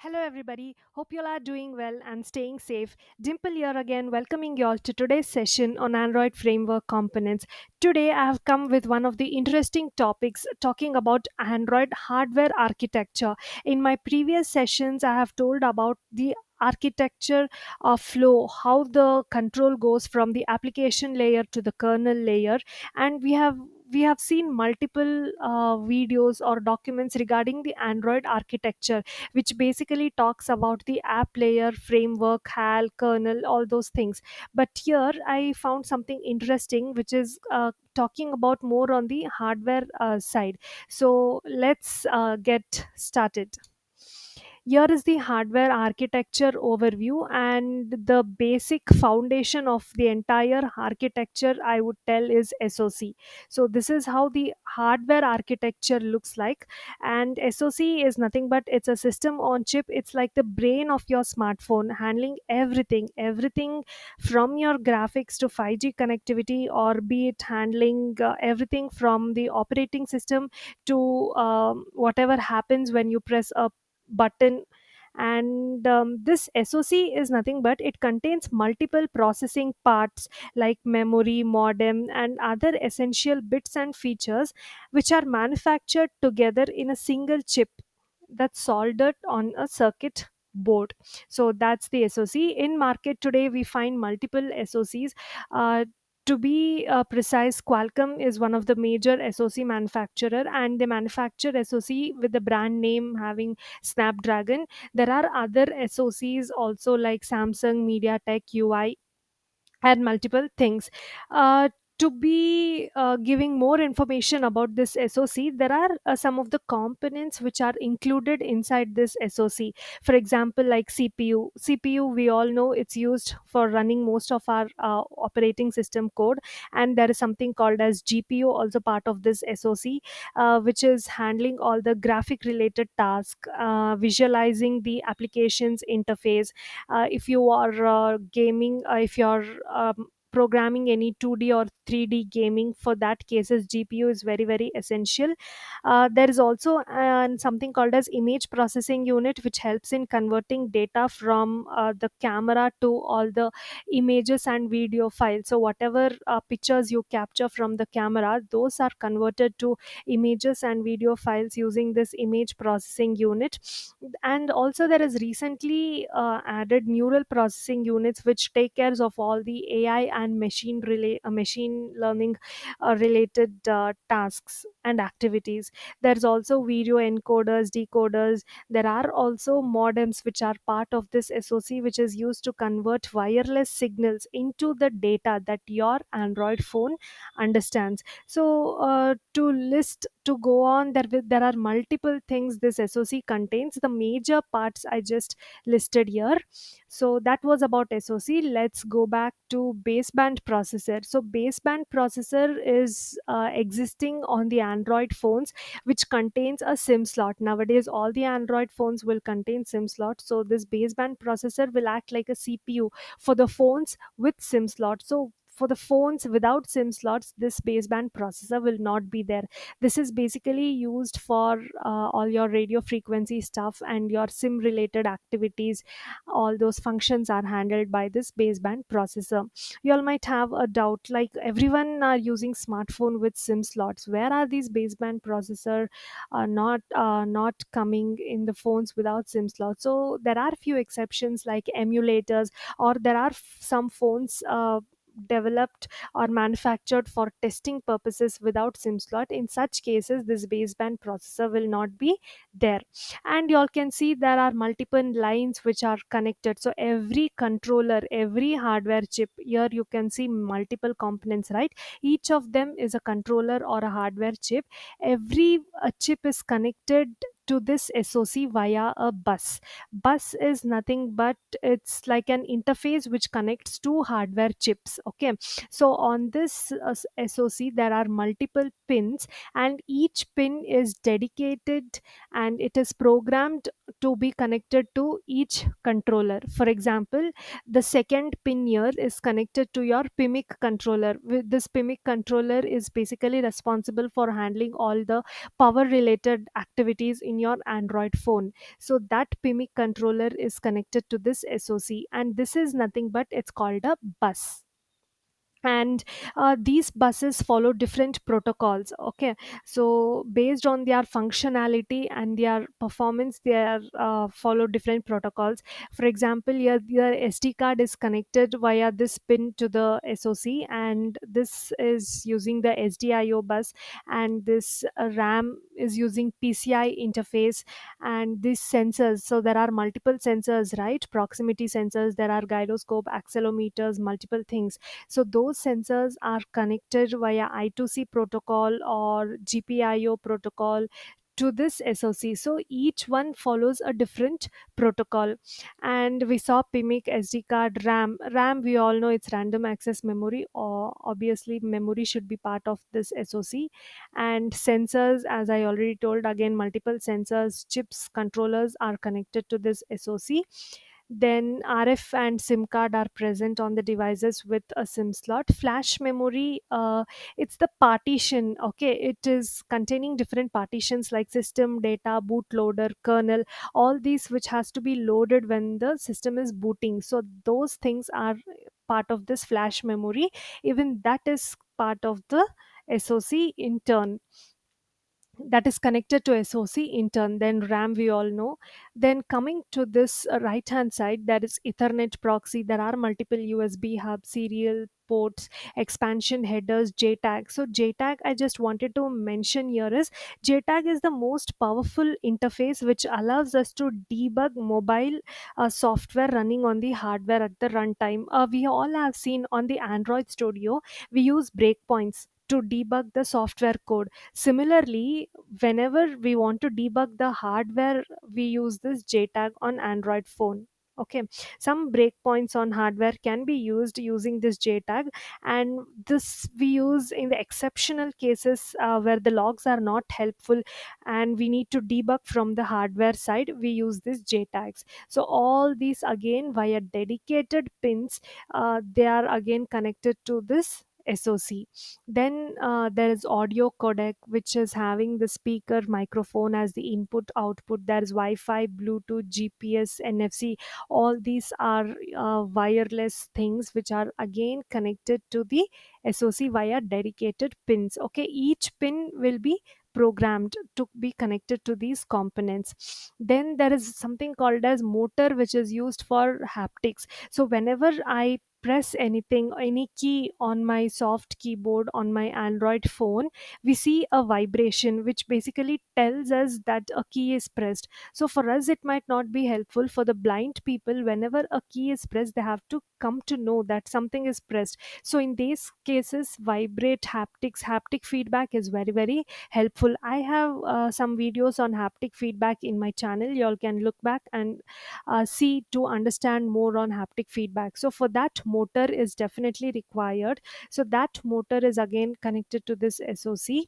Hello, everybody. Hope you all are doing well and staying safe. Dimple here again, welcoming you all to today's session on Android Framework Components. Today, I have come with one of the interesting topics talking about Android hardware architecture. In my previous sessions, I have told about the architecture of flow, how the control goes from the application layer to the kernel layer, and we have seen multiple videos or documents regarding the Android architecture, which basically talks about the app layer, framework, HAL, kernel, all those things. But here I found something interesting, which is talking about more on the hardware side. So let's get started. Here is the hardware architecture overview, and the basic foundation of the entire architecture, I would tell, is SoC. So this is how the hardware architecture looks like. And SoC is nothing but it's a system on chip. It's like the brain of your smartphone, handling everything from your graphics to 5G connectivity, or be it handling everything from the operating system to whatever happens when you press a button. And this SoC is nothing but it contains multiple processing parts like memory, modem, and other essential bits and features, which are manufactured together in a single chip that's soldered on a circuit board. So that's the SoC. In market today, we find multiple SoCs. To be precise, Qualcomm is one of the major SoC manufacturer, and they manufacture SoC with the brand name having Snapdragon. There are other SoCs also like Samsung, MediaTek, UI, and multiple things. To be giving more information about this SoC, there are some of the components which are included inside this SoC. For example, like CPU. CPU, we all know it's used for running most of our operating system code, and there is something called as GPU, also part of this SoC, which is handling all the graphic related tasks, visualizing the applications interface. If you are gaming, if you're programming any 2D or 3D gaming, for that cases GPU is very essential. There is also something called as image processing unit, which helps in converting data from the camera to all the images and video files. So whatever pictures you capture from the camera, those are converted to images and video files using this image processing unit. And also there is recently added neural processing units, which take care of all the AI and machine learning related tasks and activities. There's also video encoders, decoders. There are also modems which are part of this SoC, which is used to convert wireless signals into the data that your Android phone understands. So to go on, there are multiple things this SoC contains. The major parts I just listed here. So that was about SoC. Let's go back to baseband processor. So baseband processor is existing on the Android phones, which contains a SIM slot. Nowadays, all the Android phones will contain SIM slot. So this baseband processor will act like a CPU for the phones with SIM slot. So for the phones without SIM slots, this baseband processor will not be there. This is basically used for all your radio frequency stuff and your SIM related activities. All those functions are handled by this baseband processor. You all might have a doubt, like everyone are using smartphone with SIM slots. Where are these baseband processor not coming in the phones without SIM slots? So there are few exceptions like emulators, or there are some phones developed or manufactured for testing purposes without SIM slot. In such cases, this baseband processor will not be there. And you all can see there are multiple lines which are connected. So every controller, every hardware chip, here you can see multiple components, right? Each of them is a controller or a hardware chip. Every chip is connected to this SoC via a bus. Bus is nothing but it's like an interface which connects two hardware chips. Okay, so on this SoC there are multiple pins, and each pin is dedicated and it is programmed to be connected to each controller. For example, the second pin here is connected to your PIMIC controller. With this PIMIC controller is basically responsible for handling all the power related activities in in your Android phone. So that PIMIC controller is connected to this SoC, and this is nothing but it's called a bus. And these buses follow different protocols. Okay, so based on their functionality and their performance, they are follow different protocols. For example, your SD card is connected via this pin to the SoC, and this is using the SDIO bus, and this RAM is using PCI interface. And these sensors, so there are multiple sensors, right? Proximity sensors, there are gyroscope, accelerometers, multiple things. So those sensors are connected via I2C protocol or GPIO protocol to this SoC. So each one follows a different protocol. And we saw PIMIC, SD card, RAM. RAM, we all know it's random access memory, or obviously memory should be part of this SoC. And sensors, as I already told, again multiple sensors, chips, controllers are connected to this SoC. Then RF and SIM card are present on the devices with a SIM slot. Flash memory, it's the partition. Okay, it is containing different partitions like system, data, bootloader, kernel, all these which has to be loaded when the system is booting. So those things are part of this flash memory. Even that is part of the SoC in turn, that is connected to SoC in turn. Then RAM, we all know. Then coming to this right hand side, there is Ethernet proxy. There are multiple USB hubs, serial ports, expansion headers, JTAG. So JTAG, I just wanted to mention here is JTAG is the most powerful interface which allows us to debug mobile software running on the hardware at the runtime. We all have seen on the Android Studio, we use breakpoints to debug the software code. Similarly, whenever we want to debug the hardware, we use this JTAG on Android phone. Okay, some breakpoints on hardware can be used using this JTAG, and this we use in the exceptional cases where the logs are not helpful and we need to debug from the hardware side. We use this JTAGs. So all these again via dedicated pins, they are again connected to this SoC. Then there is audio codec, which is having the speaker microphone as the input output. There is Wi-Fi, Bluetooth, GPS, NFC. All these are wireless things which are again connected to the SoC via dedicated pins. Okay, each pin will be programmed to be connected to these components. Then there is something called as motor, which is used for haptics. So whenever I press anything, any key on my soft keyboard on my Android phone, we see a vibration which basically tells us that a key is pressed. So for us, it might not be helpful. For the blind people, whenever a key is pressed, they have to come to know that something is pressed. So in these cases, vibrate haptics, haptic feedback is very, very helpful. I have some videos on haptic feedback in my channel. You all can look back and see to understand more on haptic feedback. So for that, motor is definitely required. So that motor is again connected to this SoC.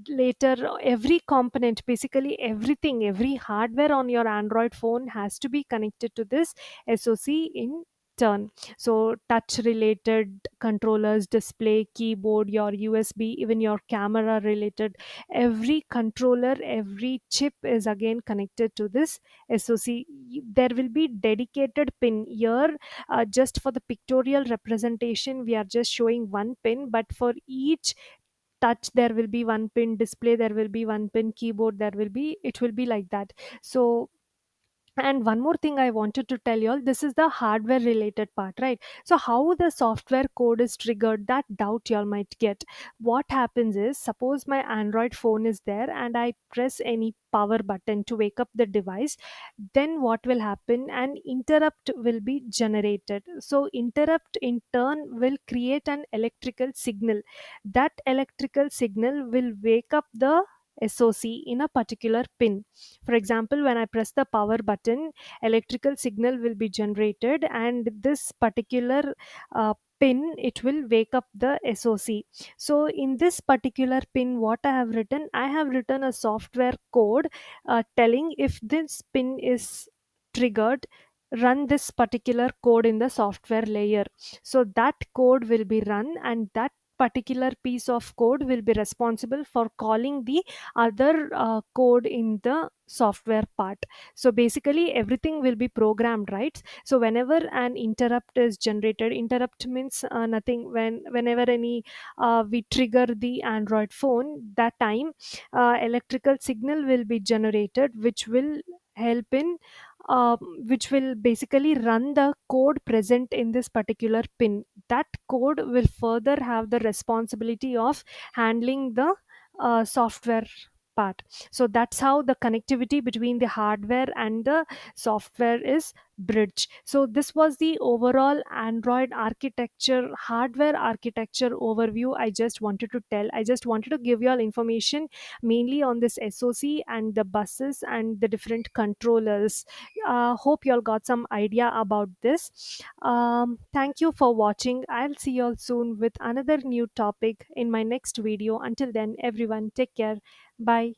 Later, every component, basically everything, every hardware on your Android phone has to be connected to this SoC in turn. So touch related controllers, display, keyboard, your USB, even your camera related, every controller, every chip is again connected to this SoC. There will be dedicated pin here. Just for the pictorial representation, we are just showing one pin, but for each touch there will be one pin, display there will be one pin, keyboard there will be, it will be like that. So, and one more thing I wanted to tell you all, this is the hardware related part, right? So how the software code is triggered, that doubt you all might get. What happens is, suppose my Android phone is there and I press any power button to wake up the device, then what will happen? An interrupt will be generated. So interrupt in turn will create an electrical signal. That electrical signal will wake up the SoC in a particular pin. For example, when I press the power button, electrical signal will be generated, and this particular pin, it will wake up the SoC. So in this particular pin, what I have written, I have written a software code telling if this pin is triggered, run this particular code in the software layer. So that code will be run, and that particular piece of code will be responsible for calling the other code in the software part. So basically everything will be programmed, right? So whenever an interrupt is generated, interrupt means nothing, whenever any we trigger the Android phone, that time electrical signal will be generated, which will help in uh, which will basically run the code present in this particular pin. That code will further have the responsibility of handling the software part. So that's how the connectivity between the hardware and the software is bridge. So this was the overall Android architecture, hardware architecture overview. I just wanted to give you all information mainly on this SoC and the buses and the different controllers. Hope you all got some idea about this. Thank you for watching. I'll see you all soon with another new topic in my next video. Until then, everyone, take care. Bye.